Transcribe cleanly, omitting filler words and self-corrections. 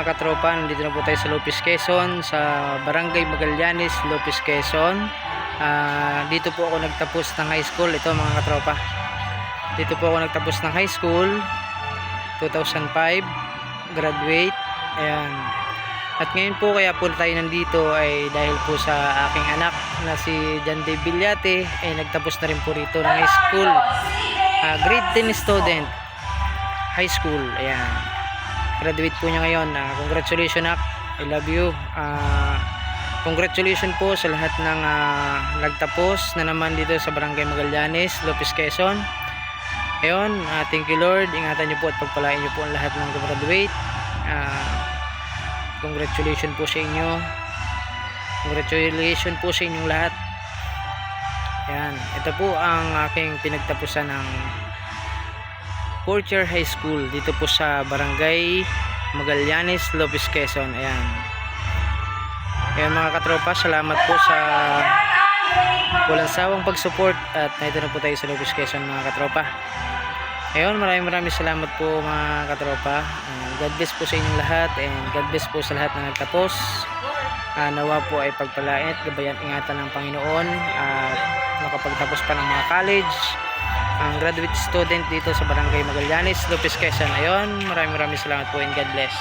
mga katropa, nandito na po tayo sa Lopez, Quezon, sa Barangay Magallanes, Lopez, Quezon. Dito po ako nagtapos ng high school. Ito mga katropa, dito po ako nagtapos ng high school 2005, graduate. Ayan. At ngayon po kaya po tayo nandito ay dahil po sa aking anak na si John Dave Villate ay nagtapos na rin po rito ng high school, grade 10 student, high school. Ayan, graduate po niya ngayon. Congratulations nak, I love you. Congratulations po sa lahat ng nagtapos na naman dito sa Barangay Magallanes, Lopez, Quezon. Ayun, thank you Lord, ingatan niyo po at pagpalain niyo po ang lahat ng graduate. Congratulations po sa inyo. Congratulations po sa inyong lahat. Ayan, ito po ang aking pinagtapusan ng 4th year high school dito po sa Barangay Magallanes, Lopez, Quezon. Ayan. Ayan mga katropa, salamat po sa walang sawang pag-support at naito na po tayo sa Lopez, Quezon mga katropa. Ayun, maraming salamat po mga katropa. God bless po sa inyong lahat and God bless po sa lahat na nagtapos. Nawa po ay pagpalain at gabayan ingatan ng Panginoon at makapagtapos pa ng mga college, ang graduate student dito sa Barangay Magallanes, Lopez, Quezon. Ayun, maraming salamat po and God bless.